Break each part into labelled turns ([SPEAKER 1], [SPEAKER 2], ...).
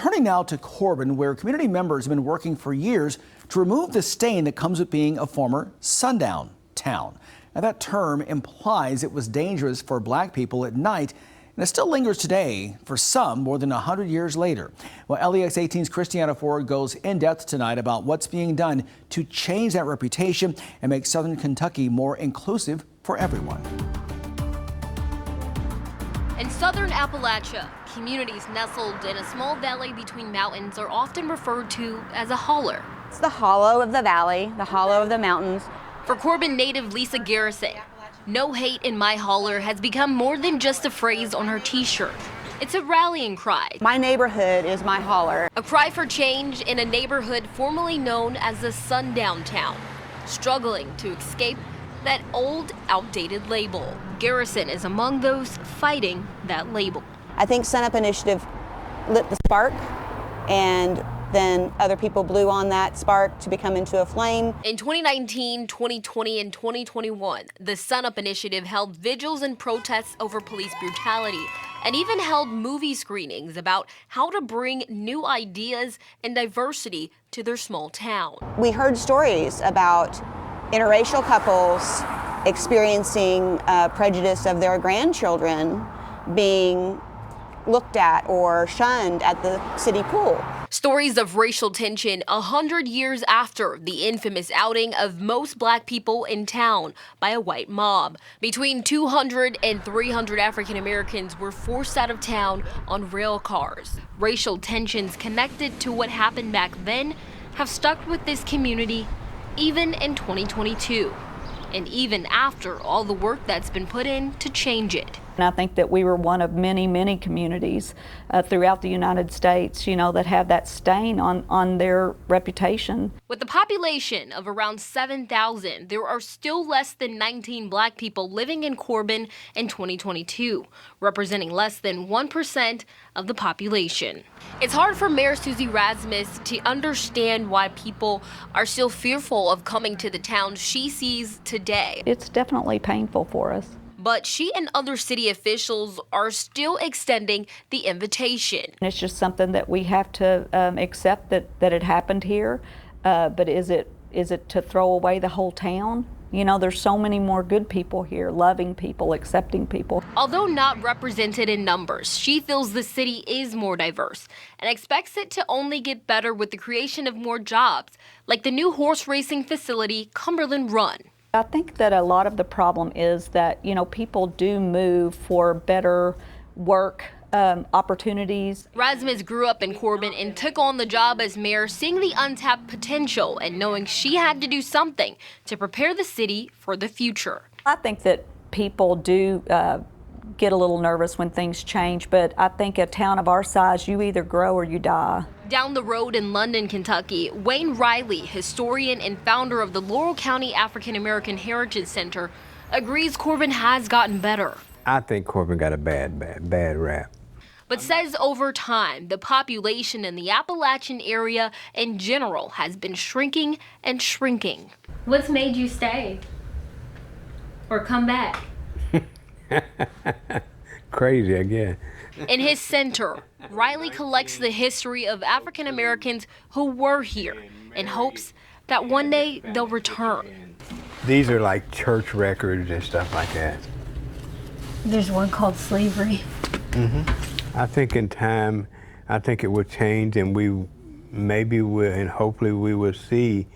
[SPEAKER 1] turning now to Corbin, where community members have been working for years to remove the stain that comes with being a former sundown town. Now, that term implies it was dangerous for black people at night, and it still lingers today for some more than 100 years later. Well, LEX 18's Christiana Ford goes in depth tonight about what's being done to change that reputation and make Southern Kentucky more inclusive for everyone.
[SPEAKER 2] In southern Appalachia, communities nestled in a small valley between mountains are often referred to as a holler.
[SPEAKER 3] It's the hollow of the valley, the hollow of the mountains.
[SPEAKER 2] For Corbin native Lisa Garrison, "No hate in my holler" has become more than just a phrase on her t-shirt. It's a rallying cry.
[SPEAKER 3] My neighborhood is my holler.
[SPEAKER 2] A cry for change in a neighborhood formerly known as the sundown town, struggling to escape that old, outdated label. Garrison is among those fighting that label.
[SPEAKER 3] I think Sunup Initiative lit the spark, and then other people blew on that spark to become into a flame.
[SPEAKER 2] In 2019, 2020, and 2021, the Sunup Initiative held vigils and protests over police brutality, and even held movie screenings about how to bring new ideas and diversity to their small town.
[SPEAKER 3] We heard stories about interracial couples experiencing prejudice of their grandchildren being looked at or shunned at the city pool.
[SPEAKER 2] Stories of racial tension 100 years after the infamous outing of most black people in town by a white mob. Between 200 and 300 African Americans were forced out of town on rail cars. Racial tensions connected to what happened back then have stuck with this community even in 2022, and even after all the work that's been put in to change it.
[SPEAKER 4] And I think that we were one of many, many communities throughout the United States, that have that stain on their reputation.
[SPEAKER 2] With a population of around 7,000, there are still less than 19 black people living in Corbin in 2022, representing less than 1% of the population. It's hard for Mayor Susie Rasmus to understand why people are still fearful of coming to the town she sees today.
[SPEAKER 4] It's definitely painful for us.
[SPEAKER 2] But she and other city officials are still extending the invitation.
[SPEAKER 4] It's just something that we have to accept that it happened here. But is it to throw away the whole town? There's so many more good people here, loving people, accepting people.
[SPEAKER 2] Although not represented in numbers, she feels the city is more diverse and expects it to only get better with the creation of more jobs, like the new horse racing facility, Cumberland Run.
[SPEAKER 4] I think that a lot of the problem is that, people do move for better work opportunities.
[SPEAKER 2] Rasmus grew up in Corbin and took on the job as mayor, seeing the untapped potential and knowing she had to do something to prepare the city for the future.
[SPEAKER 4] I think that people do get a little nervous when things change, but I think a town of our size, you either grow or you die.
[SPEAKER 2] Down the road in London, Kentucky, Wayne Riley, historian and founder of the Laurel County African American Heritage Center, agrees Corbin has gotten better.
[SPEAKER 5] I think Corbin got a bad rap.
[SPEAKER 2] But says over time, the population in the Appalachian area in general has been shrinking and shrinking. What's made you stay or come back?
[SPEAKER 5] Crazy, I guess.
[SPEAKER 2] In his center, Riley collects the history of African Americans who were here in hopes that one day they'll return.
[SPEAKER 5] These are like church records and stuff like that.
[SPEAKER 2] There's one called slavery.
[SPEAKER 5] I think in time, it will change, and and hopefully we will see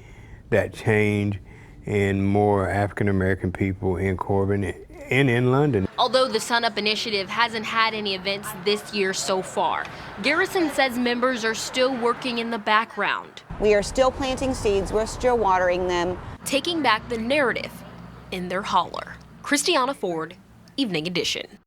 [SPEAKER 5] that change in more African American people in Corbin and in London.
[SPEAKER 2] Although the Sunup Initiative hasn't had any events this year so far, Garrison says members are still working in the background.
[SPEAKER 3] We are still planting seeds, we're still watering them.
[SPEAKER 2] Taking back the narrative in their holler. Christiana Ford, Evening Edition.